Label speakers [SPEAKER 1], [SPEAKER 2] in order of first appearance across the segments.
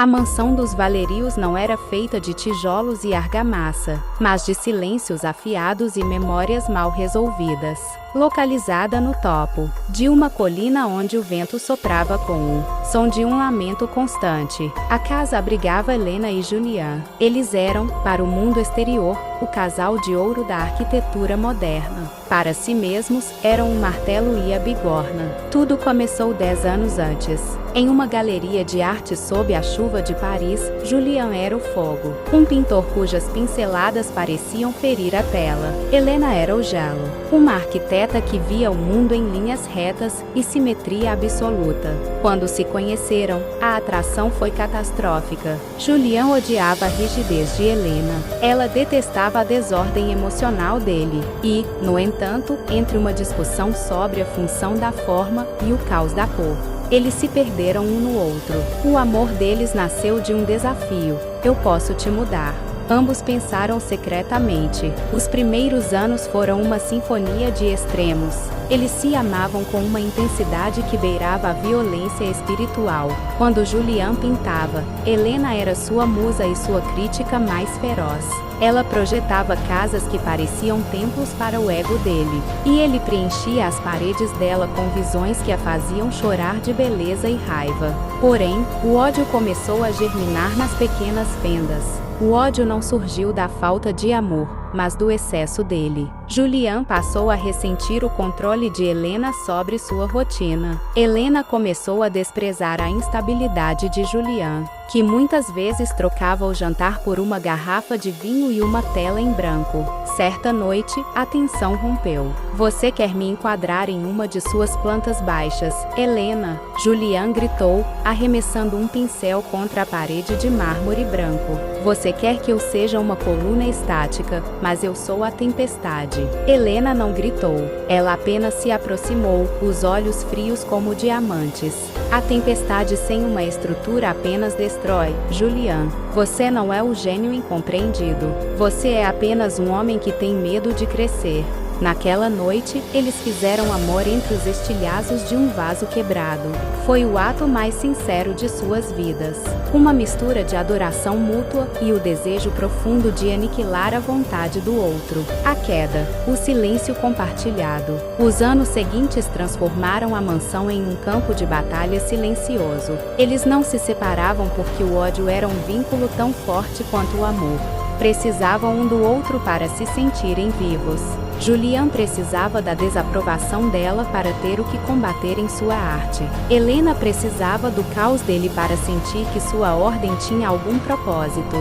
[SPEAKER 1] mansão dos Valerius não era feita de tijolos e argamassa, mas de silêncios afiados e memórias mal resolvidas. Localizada no topo de uma colina onde o vento soprava com o som de um lamento constante, a casa abrigava Helena e Julian. Eles eram, para o mundo exterior, o casal de ouro da arquitetura moderna. Para si mesmos, eram um martelo e a bigorna. Tudo começou 10 anos antes. Em uma galeria de arte sob a chuva de Paris, Julian era o fogo, um pintor cujas pinceladas pareciam ferir a tela. Helena era o gelo, uma arquiteta que via o mundo em linhas retas e simetria absoluta. Quando se conheceram, a atração foi catastrófica. Julian odiava a rigidez de Helena. Ela detestava a desordem emocional dele. E, no entanto, entre uma discussão sobre a função da forma e o caos da cor, eles se perderam um no outro. O amor deles nasceu de um desafio. Eu posso te mudar. Ambos pensaram secretamente. Os primeiros anos foram uma sinfonia de extremos. Eles se amavam com uma intensidade que beirava a violência espiritual. Quando Julian pintava, Helena era sua musa e sua crítica mais feroz. Ela projetava casas que pareciam templos para o ego dele, e ele preenchia as paredes dela com visões que a faziam chorar de beleza e raiva. Porém, o ódio começou a germinar nas pequenas fendas. O ódio não surgiu da falta de amor, mas do excesso dele. Julian passou a ressentir o controle de Helena sobre sua rotina. Helena começou a desprezar a instabilidade de Julian, que muitas vezes trocava o jantar por uma garrafa de vinho e uma tela em branco. Certa noite, a tensão rompeu. Você quer me enquadrar em uma de suas plantas baixas, Helena? Julian gritou, arremessando um pincel contra a parede de mármore branco. Você quer que eu seja uma coluna estática, mas eu sou a tempestade. Helena não gritou. Ela apenas se aproximou, os olhos frios como diamantes. A tempestade sem uma estrutura apenas destrói. Julian, você não é o gênio incompreendido. Você é apenas um homem que tem medo de crescer. Naquela noite, eles fizeram amor entre os estilhaços de um vaso quebrado. Foi o ato mais sincero de suas vidas. Uma mistura de adoração mútua e o desejo profundo de aniquilar a vontade do outro. A queda, o silêncio compartilhado. Os anos seguintes transformaram a mansão em um campo de batalha silencioso. Eles não se separavam porque o ódio era um vínculo tão forte quanto o amor. Precisavam um do outro para se sentirem vivos. Julian precisava da desaprovação dela para ter o que combater em sua arte. Helena precisava do caos dele para sentir que sua ordem tinha algum propósito.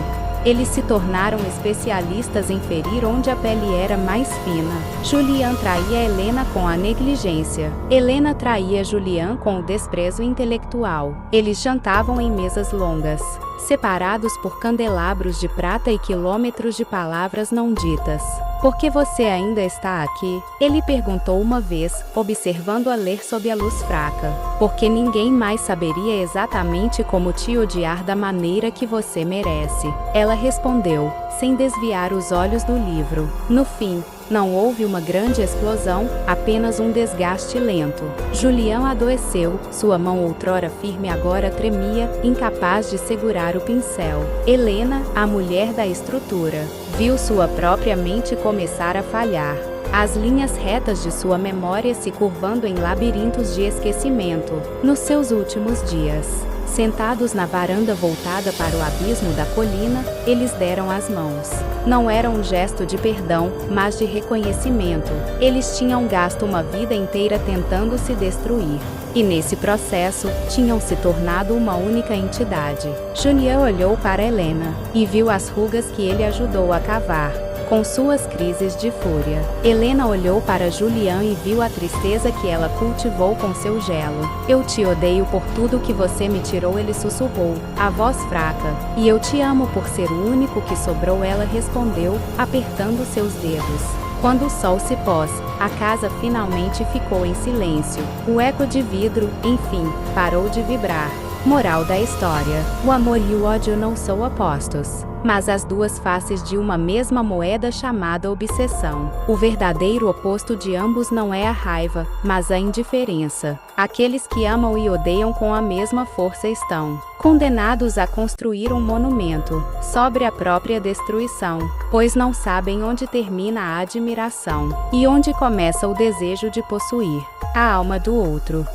[SPEAKER 1] Eles se tornaram especialistas em ferir onde a pele era mais fina. Julian traía Helena com a negligência. Helena traía Julian com o desprezo intelectual. Eles jantavam em mesas longas, separados por candelabros de prata e quilômetros de palavras não ditas. Por que você ainda está aqui? Ele perguntou uma vez, observando-a ler sob a luz fraca. Porque ninguém mais saberia exatamente como te odiar da maneira que você merece. Ela respondeu, sem desviar os olhos do livro. No fim, não houve uma grande explosão, apenas um desgaste lento. Julian adoeceu, sua mão outrora firme agora tremia, incapaz de segurar o pincel. Helena, a mulher da estrutura, viu sua própria mente começar a falhar. As linhas retas de sua memória se curvando em labirintos de esquecimento. Nos seus últimos dias, sentados na varanda voltada para o abismo da colina, eles deram as mãos. Não era um gesto de perdão, mas de reconhecimento. Eles tinham gasto uma vida inteira tentando se destruir. E nesse processo, tinham se tornado uma única entidade. Julian olhou para Helena, e viu as rugas que ele ajudou a cavar, com suas crises de fúria. Helena olhou para Julian e viu a tristeza que ela cultivou com seu gelo. Eu te odeio por tudo que você me tirou, ele sussurrou, a voz fraca. E eu te amo por ser o único que sobrou, ela respondeu, apertando seus dedos. Quando o sol se pôs, a casa finalmente ficou em silêncio. O eco de vidro, enfim, parou de vibrar. Moral da história: o amor e o ódio não são opostos, mas as duas faces de uma mesma moeda chamada obsessão. O verdadeiro oposto de ambos não é a raiva, mas a indiferença. Aqueles que amam e odeiam com a mesma força estão condenados a construir um monumento sobre a própria destruição, pois não sabem onde termina a admiração e onde começa o desejo de possuir a alma do outro.